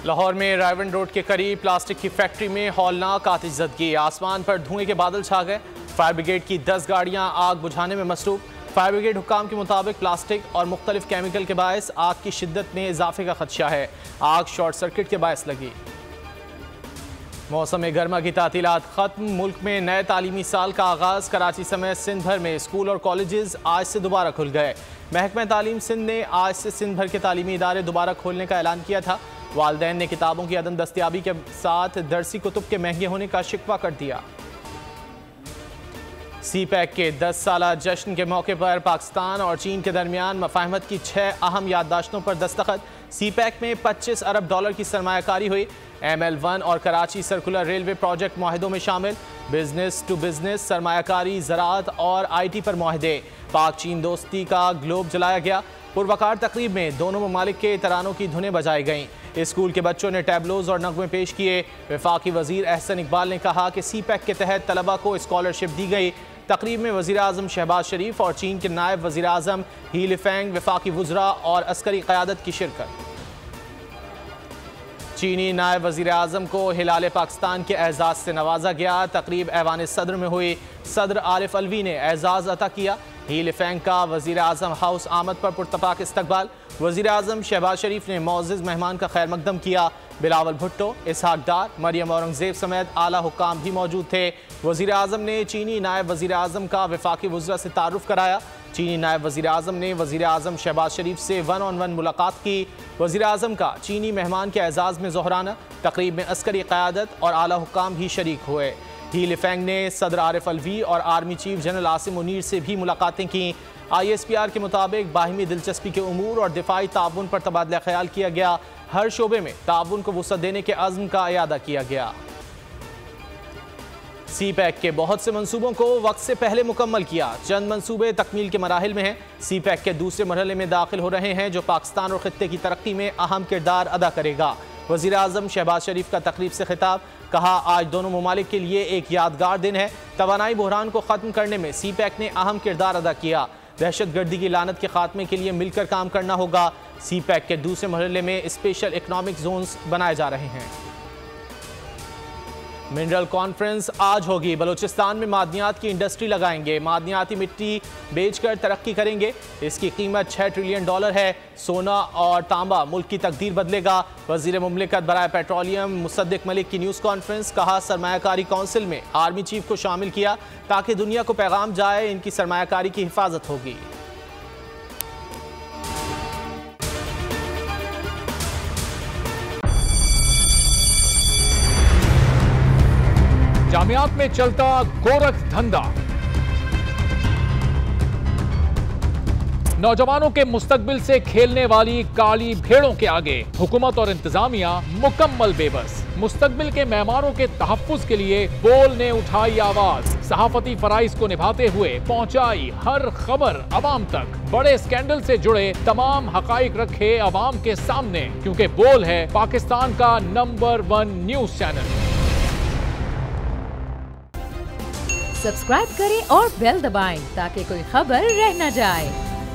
लाहौर में रायवन रोड के करीब प्लास्टिक की फैक्ट्री में हौलनाक आतिशज़दगी। आसमान पर धुएं के बादल छा गए। फायर ब्रिगेड की 10 गाड़ियां आग बुझाने में मसरूफ। फायर ब्रिगेड हुक्काम के मुताबिक प्लास्टिक और मुख्तलिफ केमिकल के बायस आग की शिद्दत में इजाफे का खदशा है। आग शॉर्ट सर्किट के बायस लगी। मौसम गर्मा की तातीलात खत्म। मुल्क में नए तालीमी साल का आगाज। कराची समेत सिंध भर में स्कूल और कॉलेजेस आज से दोबारा खुल गए। महकमा तालीम सिंध ने आज से सिंध भर के तालीमी इदारे दोबारा खोलने का ऐलान किया था। वालिदैन ने किताबों की अदम दस्तियाबी के साथ दरसी कुतुब के महंगे होने का शिकवा कर दिया। CPEC के 10 साला जश्न के मौके पर पाकिस्तान और चीन के दरमियान मफाहमत की 6 अहम याददाश्तों पर दस्तखत। CPEC में $25 अरब की सरमायाकारी हुई। ML1 और कराची सर्कुलर रेलवे प्रोजेक्ट मुआहिदों में शामिल। बिजनेस टू बिजनेस, सरमायाकारी, ज़राअत और IT पर मुआहिदे। पाक चीन दोस्ती का ग्लोब जलाया गया। पुरवकार तकरीब में दोनों ममालिक के तरानों की धुनें बजाई गईं। स्कूल के बच्चों ने टैबलोज और नगमे पेश किए। वफाकी वजीर एहसन इकबाल ने कहा कि CPEC के तहत तलबा को स्कॉलरशिप दी गई। तकरीब में वज़ीर आज़म शहबाज शरीफ और चीन के नायब वज़ीर आज़म ही लिफेंग, वफाकी वज़रा और अस्करी क़यादत की शिरकत। चीनी नायब वज़ीर आज़म को हिलाल पाकिस्तान के एजाज़ से नवाजा गया। तकरीब ऐवान सदर में हुई। सदर आरिफ अलवी ने एजाज़ अता किया। ही लिफेंग का वज़ीर आज़म हाउस आमद पर पुरतपाक इस्तकबाल। वज़ीर आज़म शहबाज शरीफ ने मोअज़्ज़िज़ मेहमान का खैर मकदम किया। बिलावल भुट्टो, इसहाक डार, मरियम औरंगज़ेब समेत आला हुक्काम भी मौजूद थे। वज़ीर आज़म ने चीनी नायब वज़ीर आज़म का वफाकी वज़रा से तारुफ कराया। चीनी नायब वज़ीर आज़म ने वज़ीर आज़म शहबाज शरीफ से 1-on-1 मुलाकात की। वज़ीर आज़म का चीनी मेहमान के एजाज़ में ज़ोहराना। तकरीब में अस्करी क़यादत और आला हुक्काम भी शरीक हुए। ही लिफेंग ने सदर आरिफ अलवी और army chief general Asim Munir से भी मुलाकातें की। ISPR के मुताबिक बाहिमी दिलचस्पी के उमूर और दिफाई ताउन पर तबादला ख्याल किया गया। हर शोबे में ताउन को वुसअत देने के अज़्म का इयादा किया गया। CPEC के बहुत से मंसूबों को वक्त से पहले मुकम्मल किया। चंद मंसूबे तकमील के मराहिल में हैं। CPEC के दूसरे मरहले में दाखिल हो रहे हैं जो पाकिस्तान और खित्ते की तरक्की में अहम किरदार अदा करेगा। वज़ीर आज़म शहबाज शरीफ का तकरीब से खिताब। कहा, आज दोनों ममालिक के लिए एक यादगार दिन है। तवानाई बहरान को ख़त्म करने में CPEC ने अहम किरदार अदा किया। दहशत गर्दी की लानत के खात्मे के लिए मिलकर काम करना होगा। CPEC के दूसरे मरहले में स्पेशल इकनॉमिक जोन्स बनाए जा रहे हैं। मिनरल कॉन्फ्रेंस आज होगी। बलूचिस्तान में मादनियात की इंडस्ट्री लगाएंगे। मादनियाती मिट्टी बेचकर तरक्की करेंगे। इसकी कीमत $6 ट्रिलियन है। सोना और तांबा मुल्क की तकदीर बदलेगा। वजीर मुमलिकत बराए पेट्रोलियम मुसद्दिक मलिक की न्यूज़ कॉन्फ्रेंस। कहा, सरमायाकारी काउंसिल में आर्मी चीफ को शामिल किया ताकि दुनिया को पैगाम जाए इनकी सरमायाकारी की हिफाजत होगी। जामियात में चलता गोरख धंधा। नौजवानों के मुस्तकबिल से खेलने वाली काली भेड़ों के आगे हुकूमत और इंतजामिया मुकम्मल बेबस। मुस्तकबिल के मेहमानों के तहफ्फुज के लिए बोल ने उठाई आवाज। सहाफती फराइज को निभाते हुए पहुंचाई हर खबर अवाम तक। बड़े स्कैंडल से जुड़े तमाम हकाइक रखे अवाम के सामने, क्योंकि बोल है पाकिस्तान का नंबर 1 न्यूज चैनल। सब्सक्राइब करें और बेल दबाएं ताकि कोई खबर रह न जाए।